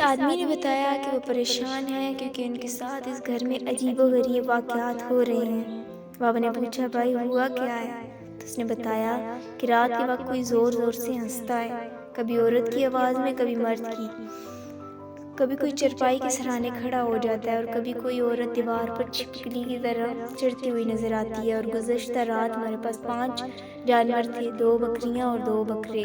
آدمی نے بتایا کہ وہ پریشان ہے کیونکہ ان کے ساتھ اس گھر میں عجیب و غریب واقعات ہو رہے ہیں۔ بابا نے پوچھا بھائی ہوا کیا ہے؟ تو اس نے بتایا کہ رات کے وقت کوئی زور زور سے ہنستا ہے، کبھی عورت کی آواز میں کبھی مرد کی، کبھی کوئی چرپائی کے سرانے کھڑا ہو جاتا ہے اور کبھی کوئی عورت دیوار پر چھپکلی کی طرح چڑھتی ہوئی نظر آتی ہے۔ اور گزشتہ رات ہمارے پاس 5 جانور تھے، 2 بکریاں اور 2 بکرے،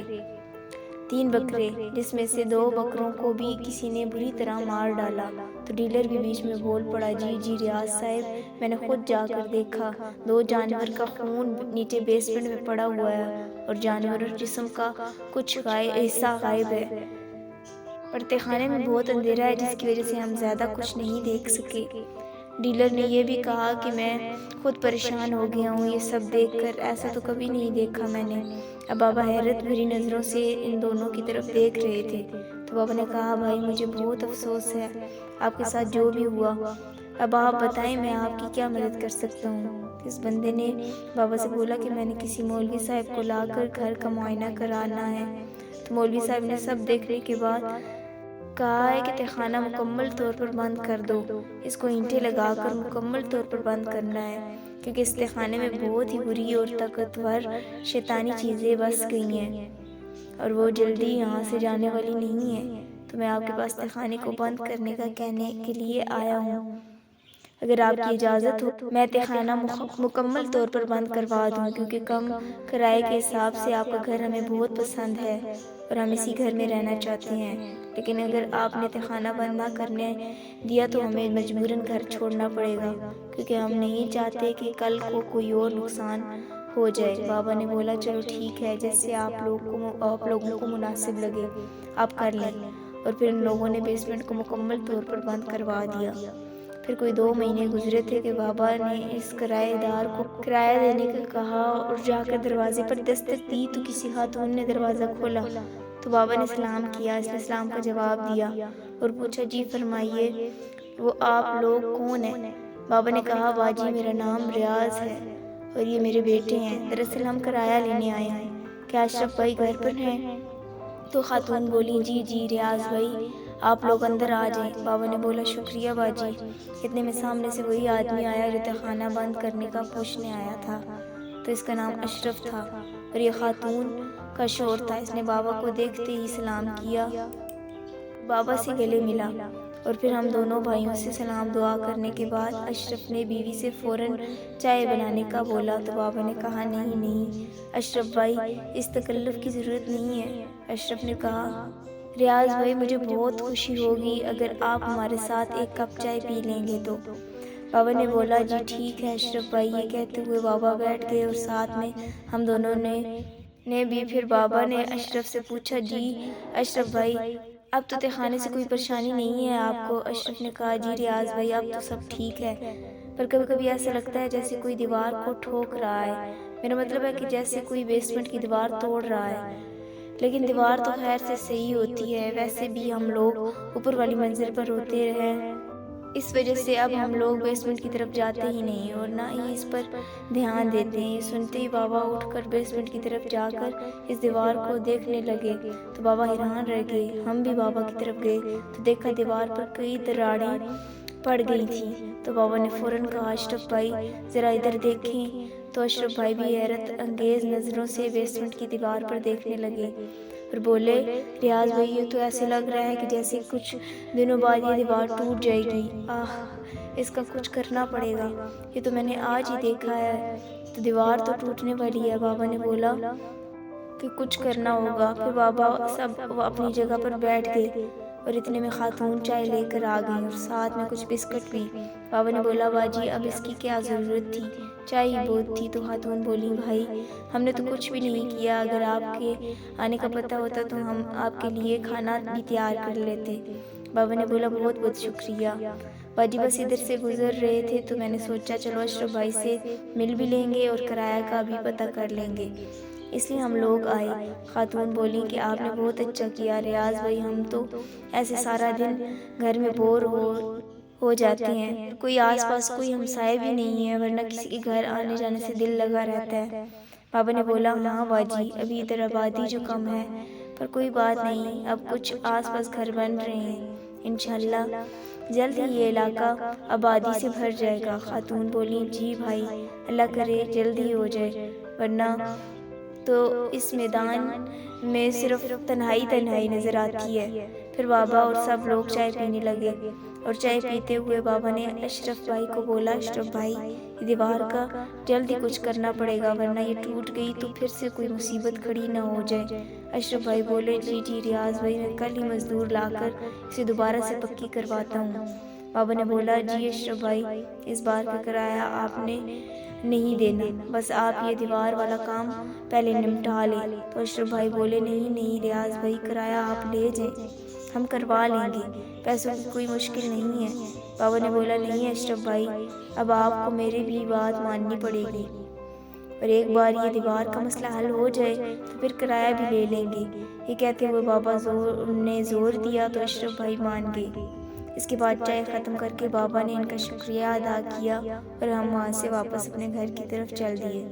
3 بکرے، جس میں سے 2 بکروں کو بھی کسی نے بری طرح مار ڈالا۔ تو ڈیلر بھی بیچ میں بول پڑا، جی ریاض صاحب، میں نے خود جا کر دیکھا، 2 جانور کا خون نیچے بیسمنٹ میں پڑا ہوا ہے اور جانوروں جسم کا کچھ حصہ غائب ہے۔ پرتے خانے میں بہت اندھیرا ہے جس کی وجہ سے ہم زیادہ کچھ نہیں دیکھ سکے۔ ڈیلر نے یہ بھی کہا کہ میں خود پریشان ہو گیا ہوں یہ سب دیکھ کر، ایسا تو کبھی نہیں دیکھا میں نے۔ اب بابا حیرت بھری نظروں سے ان دونوں کی طرف دیکھ رہے تھے۔ تو بابا نے کہا بھائی مجھے بہت افسوس ہے آپ کے ساتھ جو بھی ہوا، اب آپ بتائیں میں آپ کی کیا مدد کر سکتا ہوں؟ اس بندے نے بابا سے بولا کہ میں نے کسی مولوی صاحب کو لا کر گھر کا معائنہ کرانا ہے۔ تو مولوی صاحب نے سب دیکھنے کے بعد کہا ہے کہ تہخانہ مکمل طور پر بند کر دو، اس کو اینٹیں لگا کر مکمل طور پر بند کرنا ہے، کیونکہ اس تہخانے میں بہت ہی بری اور طاقتور شیطانی چیزیں بس گئی ہیں اور وہ جلدی یہاں سے جانے والی نہیں ہیں۔ تو میں آپ کے پاس تہخانے کو بند کرنے کا کہنے کے لیے آیا ہوں۔ اگر آپ کی اجازت ہو میں تہخانہ مکمل طور پر بند کروا دوں، کیونکہ کم کرائے کے حساب سے آپ کا گھر ہمیں بہت پسند ہے اور ہم اسی گھر میں رہنا چاہتے ہیں، لیکن اگر آپ نے تہخانہ بند نہ کرنے دیا تو ہمیں مجبوراً گھر چھوڑنا پڑے گا، کیونکہ ہم نہیں چاہتے کہ کل کو کوئی اور نقصان ہو جائے۔ بابا نے بولا چلو ٹھیک ہے، جیسے آپ لوگوں کو مناسب لگے آپ کر لیں۔ اور پھر ان لوگوں نے بیسمنٹ کو مکمل طور پر بند کروا دیا۔ پھر کوئی 2 مہینے گزرے تھے کہ بابا نے اس کرایہ دار کو کرایہ دینے کا کہا اور جا کر دروازے پر دستک دی تو کسی خاتون نے دروازہ کھولا۔ تو بابا نے سلام کیا، اس نے سلام کا جواب دیا اور پوچھا جی فرمائیے وہ آپ لوگ کون ہیں؟ بابا نے کہا باجی میرا نام ریاض ہے اور یہ میرے بیٹے ہیں، دراصل ہم کرایہ لینے آئے ہیں، کیا اشرف بھائی گھر پر ہیں؟ تو خاتون بولی جی ریاض بھائی آپ لوگ اندر آ جائیں۔ بابا نے بولا شکریہ باجی۔ اتنے میں سامنے سے وہی آدمی آیا جو تہخانہ بند کرنے کا پوچھنے آیا تھا، تو اس کا نام اشرف تھا اور یہ خاتون کا شوہر تھا۔ اس نے بابا کو دیکھتے ہی سلام کیا، بابا سے گلے ملا اور پھر ہم دونوں بھائیوں سے سلام دعا کرنے کے بعد اشرف نے بیوی سے فوراً چائے بنانے کا بولا۔ تو بابا نے کہا نہیں اشرف بھائی اس تکلف کی ضرورت نہیں ہے۔ اشرف نے کہا ریاض بھائی مجھے بہت خوشی ہوگی اگر آپ ہمارے ساتھ 1 کپ چائے پی لیں گے تو۔ بابا نے بولا جی ٹھیک ہے اشرف بھائی۔ یہ کہتے ہوئے بابا بیٹھ گئے اور ساتھ میں ہم دونوں نے بھی۔ پھر بابا نے اشرف سے پوچھا جی اشرف بھائی اب تو تہخانے سے کوئی پریشانی نہیں ہے آپ کو؟ اشرف نے کہا جی ریاض بھائی اب تو سب ٹھیک ہے، پر کبھی کبھی ایسا لگتا ہے جیسے کوئی دیوار کو ٹھوک رہا ہے، میرا مطلب ہے کہ جیسے کوئی بیسمنٹ کی دیوار توڑ رہا ہے، لیکن دیوار تو خیر سے صحیح ہوتی ہے، ویسے بھی ہم لوگ اوپر والی منزل پر ہوتے ہیں، اس وجہ سے اب ہم لوگ بیسمنٹ کی طرف جاتے ہی نہیں اور نہ ہی اس پر دھیان دیتے ہیں۔ یہ سنتے ہی بابا اٹھ کر بیسمنٹ کی طرف جا کر اس دیوار کو دیکھنے لگے تو بابا حیران رہ گئے۔ ہم بھی بابا کی طرف گئے تو دیکھا دیوار پر کئی دراڑیں پڑ گئی تھیں۔ تو بابا نے فوراً کہا اشرف بھائی ذرا ادھر دیکھیں۔ تو اشرف بھائی بھی حیرت انگیز نظروں سے بیسمنٹ کی دیوار پر دیکھنے لگے اور بولے ریاض بھائی یہ تو ایسے لگ رہا ہے کہ جیسے کچھ دنوں بعد یہ دیوار ٹوٹ جائے گی، اس کا کچھ کرنا پڑے گا، یہ تو میں نے آج ہی دیکھا ہے، تو دیوار تو ٹوٹنے والی ہے۔ بابا نے بولا کہ کچھ کرنا ہوگا۔ پھر بابا سب اپنی جگہ پر بیٹھ گئے اور اتنے میں خاتون چائے لے کر آ گئی اور ساتھ میں کچھ بسکٹ بھی۔ بابا نے بولا باجی اب اس کی کیا ضرورت تھی، چائے ہی بہت تھی۔ تو خاتون بولی بھائی ہم نے تو کچھ بھی نہیں کیا، اگر آپ کے آنے کا پتہ ہوتا تو ہم آپ کے لیے کھانا بھی تیار کر لیتے۔ بابا نے بولا بہت بہت شکریہ باجی، بس ادھر سے گزر رہے تھے تو میں نے سوچا چلو اشرف بھائی سے مل بھی لیں گے اور کرایہ کا بھی پتہ کر لیں گے، اس لیے ہم لوگ آئے۔ خاتون بولی کہ آپ نے بہت اچھا کیا ریاض بھائی، ہم تو ایسے سارا دن گھر میں بور ہو جاتے ہیں، کوئی آس پاس کوئی ہمسائے بھی نہیں ہے، ورنہ کسی کے گھر آنے جانے سے دل لگا رہتا ہے۔ بابا نے بولا ہاں باجی ابھی ادھر آبادی جو کم ہے، پر کوئی بات نہیں اب کچھ آس پاس گھر بن رہے ہیں، انشاءاللہ جلد ہی یہ علاقہ آبادی سے بھر جائے گا۔ خاتون بولی جی بھائی، اللہ کرے جلد ہی ہو جائے، ورنہ تو اس میدان میں صرف تنہائی نظر آتی ہے۔ پھر بابا اور سب لوگ چائے پینے لگے، اور چائے پیتے ہوئے بابا نے اشرف بھائی کو بولا اشرف بھائی، یہ دیوار کا جلد ہی کچھ کرنا پڑے گا، ورنہ یہ ٹوٹ گئی تو پھر سے کوئی مصیبت کھڑی نہ ہو جائے۔ اشرف بھائی بولے جی ریاض بھائی، میں کل ہی مزدور لا کر اسے دوبارہ سے پکی کرواتا ہوں۔ بابا نے بولا جی اشرف بھائی، اس بار کا کرایہ آپ نے نہیں دینا، بس آپ یہ دیوار والا کام پہلے نمٹا لیں۔ تو اشرف بھائی بولے نہیں ریاض بھائی، کرایہ آپ لے جائیں، ہم کروا لیں گے، پیسوں کی کوئی مشکل نہیں ہے۔ بابا نے بولا نہیں اشرف بھائی، اب آپ کو میری بھی بات ماننی پڑے گی، اور ایک بار یہ دیوار کا مسئلہ حل ہو جائے تو پھر کرایہ بھی لے لیں گے۔ یہ کہتے ہوئے بابا نے زور دیا تو اشرف بھائی مان گئے۔ اس کے بعد چائے ختم کر کے بابا نے ان کا شکریہ ادا کیا، اور ہم وہاں سے واپس اپنے گھر کی طرف چل دیے۔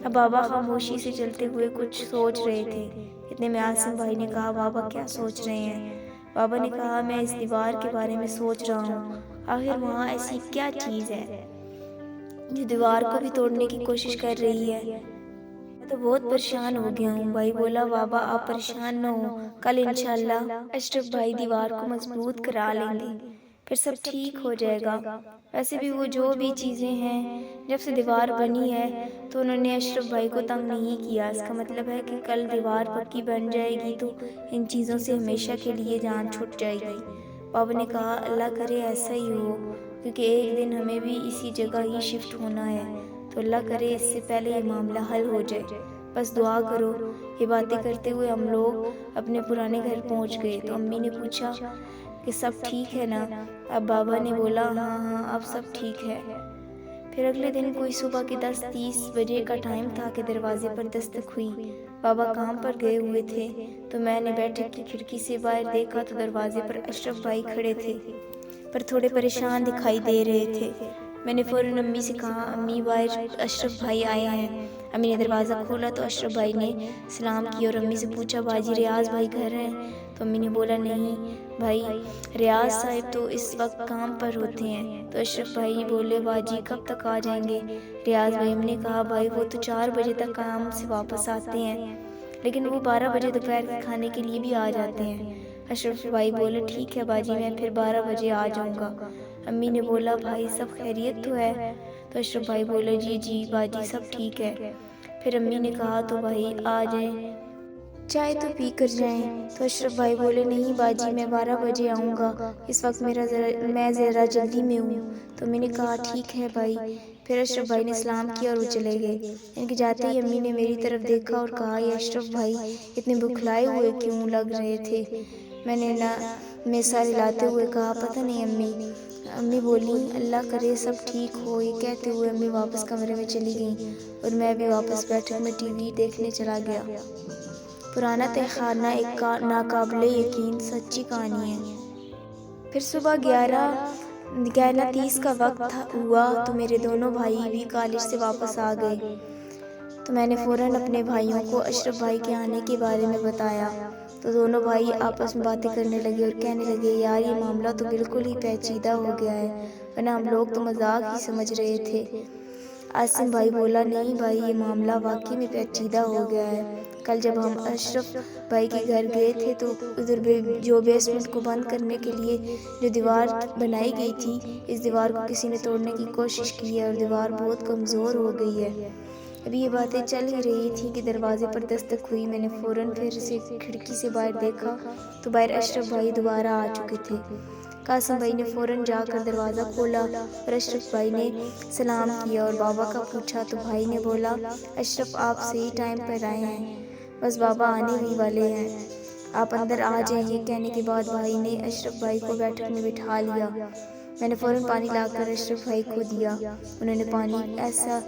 اب بابا خاموشی سے چلتے ہوئے کچھ سوچ رہے تھے۔ اتنے میں عاصم بھائی نے کہا بابا کیا سوچ رہے ہیں؟ بابا نے کہا میں اس دیوار کے بارے میں سوچ رہا ہوں، آخر وہاں ایسی کیا چیز ہے جو دیوار کو بھی توڑنے کی کوشش کر رہی ہے؟ میں تو بہت پریشان ہو گیا ہوں۔ بھائی بولا بابا آپ پریشان نہ ہو، کل انشاءاللہ اشرف بھائی دیوار کو مضبوط کرا لیں گے، پھر سب ٹھیک ہو جائے گا۔ ویسے بھی وہ جو بھی چیزیں ہیں، جب سے دیوار بنی ہے تو انہوں نے اشرف بھائی کو تنگ نہیں کیا۔ اس کا مطلب ہے کہ کل دیوار پکی بن جائے گی تو ان چیزوں سے ہمیشہ کے لیے جان چھوٹ جائے گی۔ بابا نے کہا اللہ کرے ایسا ہی ہو، کیونکہ ایک دن ہمیں بھی اسی جگہ ہی شفٹ ہونا ہے، تو اللہ کرے اس سے پہلے یہ معاملہ حل ہو جائے، بس دعا کرو۔ یہ باتیں کرتے ہوئے ہم لوگ اپنے پرانے گھر پہنچ گئے تو امی نے پوچھا کہ سب ٹھیک ہے نا؟ اب بابا نے بولا ہاں اب سب ٹھیک ہے۔ پھر اگلے دن کوئی صبح کے 10:30 بجے کا ٹائم تھا کہ دروازے پر دستک ہوئی۔ بابا کام پر گئے ہوئے تھے تو میں نے بیٹھک کی کھڑکی سے باہر دیکھا تو دروازے پر اشرف بھائی کھڑے تھے، پر تھوڑے پریشان دکھائی دے رہے تھے۔ میں نے فوراً امی سے کہا امی باہر اشرف بھائی آئے ہیں۔ امی نے دروازہ کھولا تو اشرف بھائی نے سلام کیا اور امی سے پوچھا باجی ریاض بھائی گھر ہیں؟ تو امی نے بولا نہیں بھائی، ریاض صاحب تو اس وقت کام پر ہوتے ہیں۔ تو اشرف بھائی بولے باجی کب تک آ جائیں گے ریاض بھائی؟ امی نے کہا بھائی وہ تو 4 بجے تک کام سے واپس آتے ہیں، لیکن وہ 12 بجے دوپہر کے کھانے کے لیے بھی آ جاتے ہیں۔ اشرف بھائی بولے ٹھیک ہے باجی، میں پھر 12 بجے آ جاؤں گا۔ امی نے بولا بھائی سب خیریت تو ہے؟ تو اشرف بھائی بولے جی باجی سب ٹھیک ہے۔ پھر امی نے کہا تو بھائی آ جائیں، چائے تو پی کر جائیں۔ تو اشرف بھائی بولے نہیں باجی میں 12 بجے آؤں گا، اس وقت میں ذرا جلدی میں ہوں۔ تو امی نے کہا ٹھیک ہے بھائی۔ پھر اشرف بھائی نے سلام کیا اور وہ چلے گئے۔ ان کے جاتے ہی امی نے میری طرف دیکھا اور کہا یہ اشرف بھائی اتنے بکھلائے ہوئے کیوں لگ رہے تھے؟ میں سر ہلاتے ہوئے کہا پتہ نہیں امی۔ امی بولی اللہ کرے سب ٹھیک ہو۔ یہ کہتے ہوئے امی واپس کمرے میں چلی گئیں اور میں بھی واپس بیٹھک میں ٹی وی دیکھنے چلا گیا۔ پرانا تہہ خانہ ایک ناقابل یقین سچی کہانی ہے۔ پھر صبح 11:30 کا وقت ہوا تو میرے دونوں بھائی بھی کالج سے واپس آ گئے، تو میں نے فوراً اپنے بھائیوں کو اشرف بھائی کے آنے کے بارے میں بتایا، تو دونوں بھائی آپس میں باتیں کرنے لگے اور کہنے لگے یار یہ معاملہ تو بالکل ہی پیچیدہ ہو گیا ہے، ورنہ ہم لوگ تو مذاق ہی سمجھ رہے تھے۔ عاصم بھائی بولا نہیں بھائی یہ معاملہ واقعی میں پیچیدہ ہو گیا ہے۔ کل جب ہم اشرف بھائی کے گھر گئے تھے تو ادھر جو بیسمنٹ کو بند کرنے کے لیے جو دیوار بنائی گئی تھی، اس دیوار کو کسی نے توڑنے کی کوشش کی ہے اور دیوار بہت کمزور ہو گئی ہے۔ ابھی یہ باتیں چل ہی رہی تھی کہ دروازے پر دستک ہوئی۔ میں نے فوراً پھر سے کھڑکی سے باہر دیکھا تو باہر اشرف بھائی دوبارہ آ چکے تھے۔ قاسم بھائی نے فوراً جا کر دروازہ کھولا اور اشرف بھائی نے سلام کیا اور بابا کا پوچھا تو بھائی نے بولا اشرف آپ صحیح ٹائم پر آئے ہیں، بس بابا آنے ہی والے ہیں، آپ اندر آ جائیں۔ یہ کہنے کے بعد بھائی نے اشرف بھائی کو بیٹھک میں بٹھا لیا۔ میں نے فوراً پانی لا کر اشرف بھائی کو دیا۔ انہوں نے پانی ایسا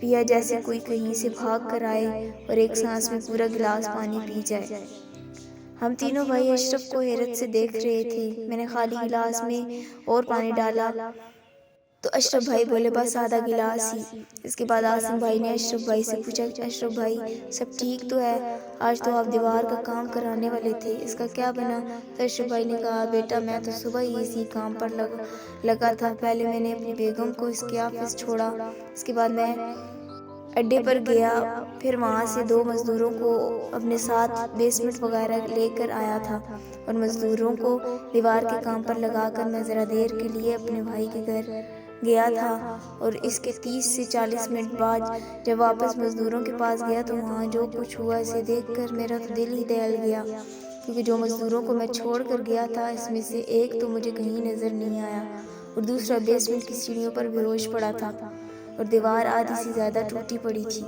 پیا جیسے کوئی کہیں سے بھاگ کر آئے اور ایک سانس میں پورا گلاس پانی پی جائے۔ ہم تینوں بھائی اشرف کو حیرت سے دیکھ رہے تھے۔ میں نے خالی گلاس میں اور پانی ڈالا تو اشرف بھائی بولے بس آدھا گلاس ہی۔ اس کے بعد عاصم بھائی نے اشرف بھائی سے پوچھا اشرف بھائی سب ٹھیک تو ہے؟ آج تو آپ دیوار کا کام کرانے والے تھے، اس کا کیا بنا؟ تو اشرف بھائی نے کہا بیٹا میں تو صبح ہی اسی کام پر لگا تھا۔ پہلے میں نے اپنی بیگم کو اس کے آفس چھوڑا، اس کے بعد میں اڈے پر گیا، پھر وہاں سے 2 مزدوروں کو اپنے ساتھ بیسمنٹ وغیرہ لے کر آیا تھا اور مزدوروں کو دیوار کے کام پر لگا کر میں ذرا دیر کے لیے اپنے بھائی کے گھر گیا تھا، اور اس کے 30 سے 40 منٹ بعد جب واپس مزدوروں کے پاس گیا تو وہاں جو کچھ ہوا اسے دیکھ کر میرا تو دل ہی دہل گیا، کیونکہ جو مزدوروں کو میں چھوڑ کر گیا تھا اس میں سے ایک تو مجھے کہیں نظر نہیں آیا اور دوسرا بیسمنٹ کی سیڑھیوں پر بے ہوش پڑا تھا اور دیوار آدھی سے زیادہ ٹوٹی پڑی تھی۔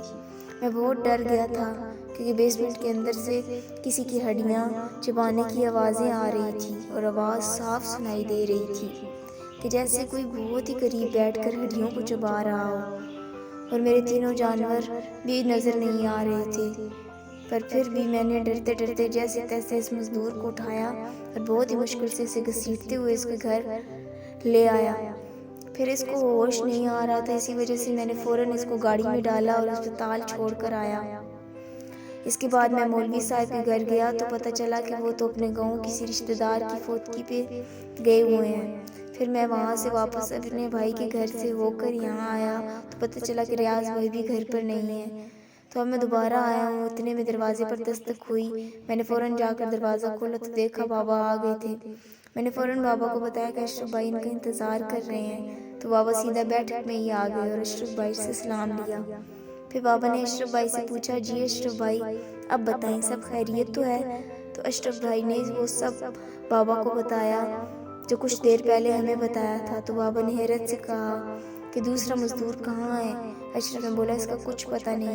میں بہت ڈر گیا تھا کیونکہ بیسمنٹ کے اندر سے کسی کی ہڈیاں چبانے کی آوازیں آ رہی تھی اور آواز صاف سنائی دے رہی تھی کہ جیسے کوئی بہت ہی قریب بیٹھ کر ہڈیوں کو چبا رہا ہو، اور میرے تینوں جانور بھی نظر نہیں آ رہے تھے، پر پھر بھی میں نے ڈرتے ڈرتے جیسے تیسے اس مزدور کو اٹھایا اور بہت ہی مشکل سے اسے گھسیٹتے ہوئے اس کے گھر لے آیا۔ پھر اس کو ہوش نہیں آ رہا تھا، اسی وجہ سے میں نے فوراً اس کو گاڑی میں ڈالا اور اسپتال چھوڑ کر آیا۔ اس کے بعد میں مولوی صاحب کے گھر گیا تو پتہ چلا کہ وہ تو اپنے گاؤں کسی رشتہ دار کی فوتگی پہ گئے ہوئے ہیں۔ پھر میں وہاں سے واپس اپنے بھائی کے گھر سے ہو کر یہاں آیا تو پتہ چلا کہ ریاض بھائی بھی گھر پر نہیں ہے۔ تو اب میں دوبارہ آیا ہوں، اتنے میں دروازے پر دستک ہوئی۔ میں نے فوراً جا کر دروازہ کھولا تو دیکھا بابا آ گئے تھے۔ میں نے فوراً بابا کو بتایا کہ اشرف بھائی ان کا انتظار کر رہے ہیں، تو بابا سیدھا بیٹھک میں ہی آ گئے اور اشرف بھائی سے سلام لیا۔ پھر بابا نے اشرف بھائی سے پوچھا جی اشرف بھائی اب بتائیں سب خیریت تو ہے؟ تو اشرف بھائی نے وہ سب بابا کو بتایا جو کچھ دیر پہلے ہمیں بتایا تھا۔ تو بابا نے حیرت سے کہا کہ دوسرا مزدور کہاں ہے؟ اشرف نے بولا اس کا کچھ پتہ نہیں۔